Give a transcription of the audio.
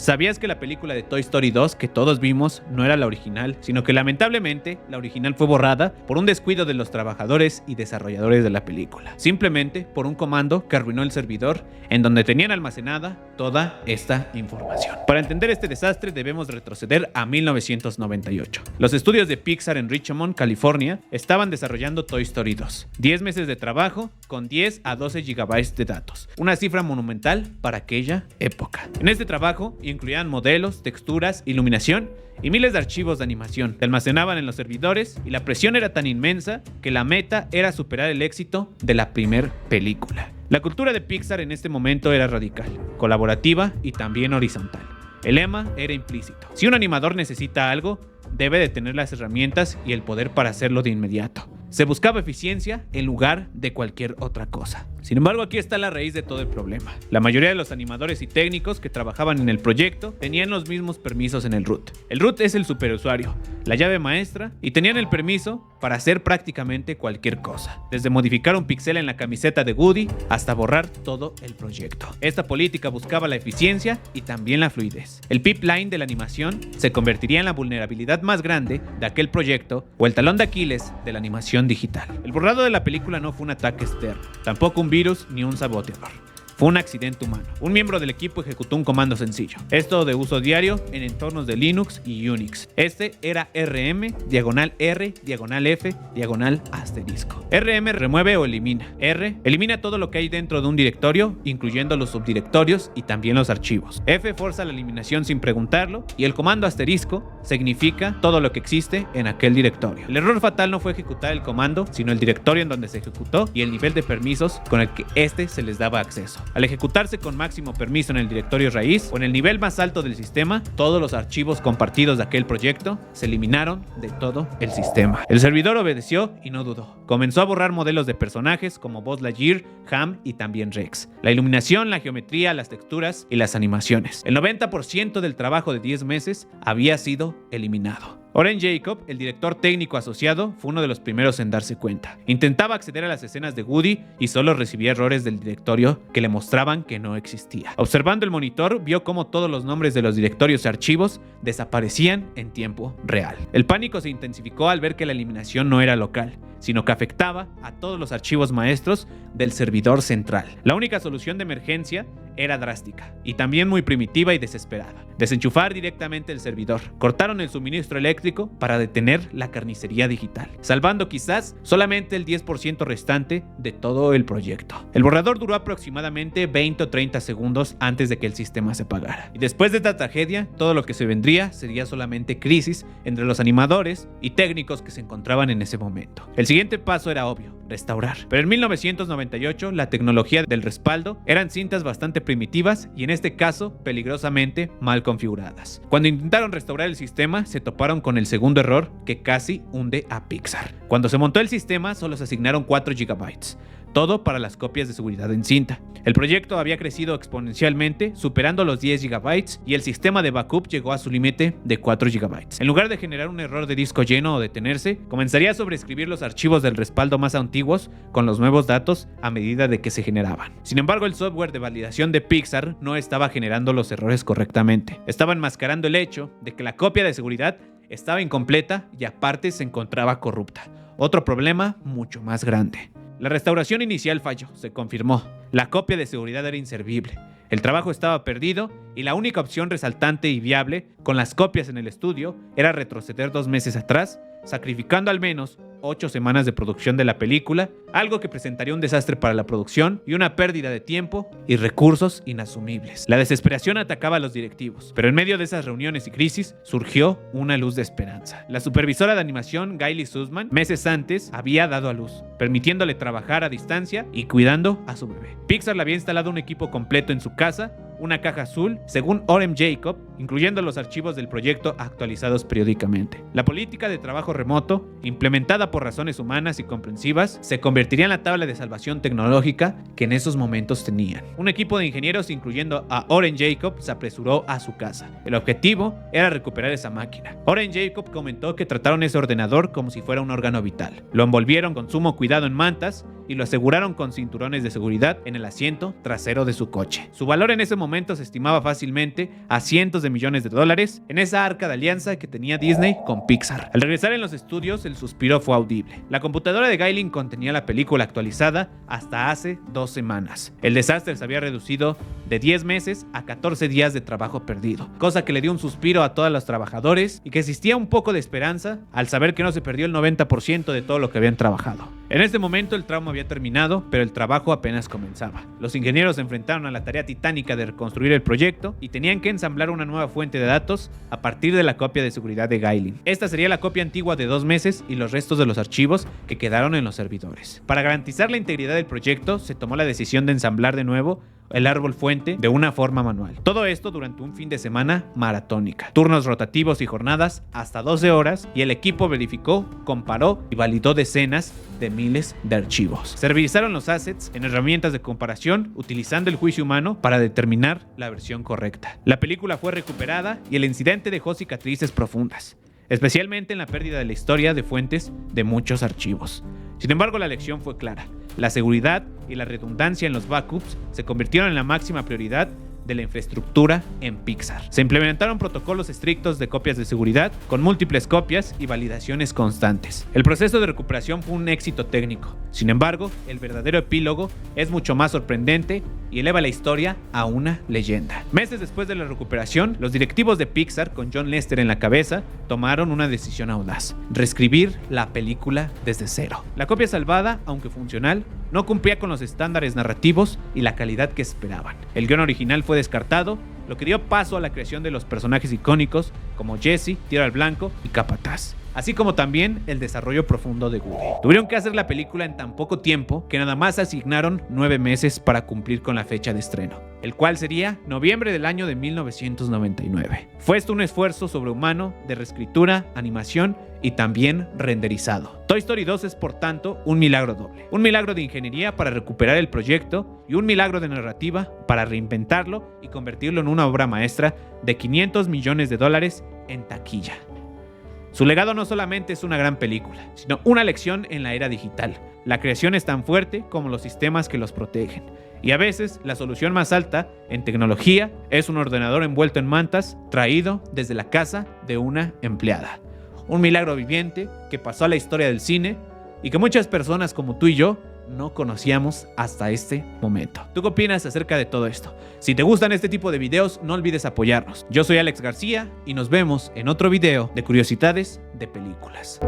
¿Sabías que la película de Toy Story 2 que todos vimos no era la original, sino que lamentablemente la original fue borrada por un descuido de los trabajadores y desarrolladores de la película? Simplemente por un comando que arruinó el servidor en donde tenían almacenada toda esta información. Para entender este desastre debemos retroceder a 1998. Los estudios de Pixar en Richmond, California, estaban desarrollando Toy Story 2. 10 meses de trabajo con 10 a 12 GB de datos, una cifra monumental para aquella época. En este trabajo incluían modelos, texturas, iluminación y miles de archivos de animación. Se almacenaban en los servidores y la presión era tan inmensa que la meta era superar el éxito de la primer película. La cultura de Pixar en este momento era radical, colaborativa y también horizontal. El lema era implícito: si un animador necesita algo, debe de tener las herramientas y el poder para hacerlo de inmediato. Se buscaba eficiencia en lugar de cualquier otra cosa. Sin embargo, aquí está la raíz de todo el problema. La mayoría de los animadores y técnicos que trabajaban en el proyecto tenían los mismos permisos en el root. El root es el superusuario, la llave maestra, y tenían el permiso para hacer prácticamente cualquier cosa, desde modificar un pixel en la camiseta de Woody hasta borrar todo el proyecto. Esta política buscaba la eficiencia y también la fluidez. El pipeline de la animación se convertiría en la vulnerabilidad más grande de aquel proyecto o el talón de Aquiles de la animación digital. El borrado de la película no fue un ataque externo, tampoco un virus ni un saboteador. Fue un accidente humano. Un miembro del equipo ejecutó un comando sencillo, esto de uso diario en entornos de Linux y Unix. Este era rm-r-f-asterisco. rm remueve o elimina. R elimina todo lo que hay dentro de un directorio, incluyendo los subdirectorios y también los archivos. F forza la eliminación sin preguntarlo, y el comando asterisco significa todo lo que existe en aquel directorio. El error fatal no fue ejecutar el comando, sino el directorio en donde se ejecutó y el nivel de permisos con el que este se les daba acceso. Al ejecutarse con máximo permiso en el directorio raíz o en el nivel más alto del sistema, todos los archivos compartidos de aquel proyecto se eliminaron de todo el sistema. El servidor obedeció y no dudó. Comenzó a borrar modelos de personajes como Buzz Lightyear, Ham y también Rex. La iluminación, la geometría, las texturas y las animaciones. El 90% del trabajo de 10 meses había sido eliminado. Oren Jacob, el director técnico asociado, fue uno de los primeros en darse cuenta. Intentaba acceder a las escenas de Woody y solo recibía errores del directorio que le mostraban que no existía. Observando el monitor, vio cómo todos los nombres de los directorios y archivos desaparecían en tiempo real. El pánico se intensificó al ver que la eliminación no era local, sino que afectaba a todos los archivos maestros del servidor central. La única solución de emergencia era drástica y también muy primitiva y desesperada: desenchufar directamente el servidor. Cortaron el suministro eléctrico para detener la carnicería digital, salvando quizás solamente el 10% restante de todo el proyecto. El borrador duró aproximadamente 20 o 30 segundos antes de que el sistema se apagara. Y después de esta tragedia, todo lo que se vendría sería solamente crisis entre los animadores y técnicos que se encontraban en ese momento. El siguiente paso era obvio: restaurar. Pero en 1998 la tecnología del respaldo eran cintas bastante primitivas y en este caso peligrosamente mal configuradas. Cuando intentaron restaurar el sistema, se toparon con el segundo error que casi hunde a Pixar. Cuando se montó el sistema, solo se asignaron 4 GB. Todo para las copias de seguridad en cinta. El proyecto había crecido exponencialmente, superando los 10 GB, y el sistema de backup llegó a su límite de 4 GB. En lugar de generar un error de disco lleno o detenerse, comenzaría a sobreescribir los archivos del respaldo más antiguos con los nuevos datos a medida de que se generaban. Sin embargo, el software de validación de Pixar no estaba generando los errores correctamente. Estaba enmascarando el hecho de que la copia de seguridad estaba incompleta y aparte se encontraba corrupta. Otro problema mucho más grande. La restauración inicial falló, se confirmó. La copia de seguridad era inservible. El trabajo estaba perdido y la única opción resaltante y viable con las copias en el estudio era retroceder 2 meses atrás, sacrificando al menos 8 semanas de producción de la película, algo que presentaría un desastre para la producción y una pérdida de tiempo y recursos inasumibles. La desesperación atacaba a los directivos, pero en medio de esas reuniones y crisis surgió una luz de esperanza. La supervisora de animación, Gayle Sussman, meses antes había dado a luz, permitiéndole trabajar a distancia y cuidando a su bebé. Pixar le había instalado un equipo completo en su casa, una caja azul, según Oren Jacob, incluyendo los archivos del proyecto actualizados periódicamente. La política de trabajo remoto, implementada por razones humanas y comprensivas, se convertiría en la tabla de salvación tecnológica que en esos momentos tenían. Un equipo de ingenieros, incluyendo a Oren Jacob, se apresuró a su casa. El objetivo era recuperar esa máquina. Oren Jacob comentó que trataron ese ordenador como si fuera un órgano vital. Lo envolvieron con sumo cuidado en mantas y lo aseguraron con cinturones de seguridad en el asiento trasero de su coche. Su valor en ese momento se estimaba fácilmente a cientos de millones de dólares en esa arca de alianza que tenía Disney con Pixar. Al regresar en los estudios, el suspiro fue audible. La computadora de Gailin contenía la película actualizada hasta hace 2 semanas. El desastre se había reducido de 10 meses a 14 días de trabajo perdido, cosa que le dio un suspiro a todos los trabajadores y que existía un poco de esperanza al saber que no se perdió el 90% de todo lo que habían trabajado. En este momento el trauma había terminado, pero el trabajo apenas comenzaba. Los ingenieros se enfrentaron a la tarea titánica de reconstruir el proyecto y tenían que ensamblar una nueva fuente de datos a partir de la copia de seguridad de Gailin. Esta sería la copia antigua de 2 meses y los restos de los archivos que quedaron en los servidores. Para garantizar la integridad del proyecto, se tomó la decisión de ensamblar de nuevo el árbol fuente de una forma manual. Todo esto durante un fin de semana maratónica, turnos rotativos y jornadas hasta 12 horas, y el equipo verificó, comparó y validó decenas de miles de archivos. Se revisaron los assets en herramientas de comparación utilizando el juicio humano para determinar la versión correcta. La película fue recuperada y el incidente dejó cicatrices profundas, especialmente en la pérdida de la historia de fuentes de muchos archivos. Sin embargo, la lección fue clara. La seguridad y la redundancia en los backups se convirtieron en la máxima prioridad de la infraestructura en Pixar. Se implementaron protocolos estrictos de copias de seguridad con múltiples copias y validaciones constantes. El proceso de recuperación fue un éxito técnico. Sin embargo, el verdadero epílogo es mucho más sorprendente y eleva la historia a una leyenda. Meses después de la recuperación, los directivos de Pixar, con John Lasseter en la cabeza, tomaron una decisión audaz: reescribir la película desde cero. La copia salvada, aunque funcional, no cumplía con los estándares narrativos y la calidad que esperaban. El guión original fue descartado, lo que dio paso a la creación de los personajes icónicos como Jesse, Tiro al Blanco y Capataz, así como también el desarrollo profundo de Woody. Tuvieron que hacer la película en tan poco tiempo que nada más asignaron 9 meses para cumplir con la fecha de estreno, el cual sería noviembre del año de 1999. Fue esto un esfuerzo sobrehumano de reescritura, animación y también renderizado. Toy Story 2 es, por tanto, un milagro doble. Un milagro de ingeniería para recuperar el proyecto y un milagro de narrativa para reinventarlo y convertirlo en una obra maestra de $500 millones en taquilla. Su legado no solamente es una gran película, sino una lección en la era digital. La creación es tan fuerte como los sistemas que los protegen. Y a veces la solución más alta en tecnología es un ordenador envuelto en mantas traído desde la casa de una empleada. Un milagro viviente que pasó a la historia del cine y que muchas personas como tú y yo no conocíamos hasta este momento. ¿Tú qué opinas acerca de todo esto? Si te gustan este tipo de videos, no olvides apoyarnos. Yo soy Alex García y nos vemos en otro video de curiosidades de películas.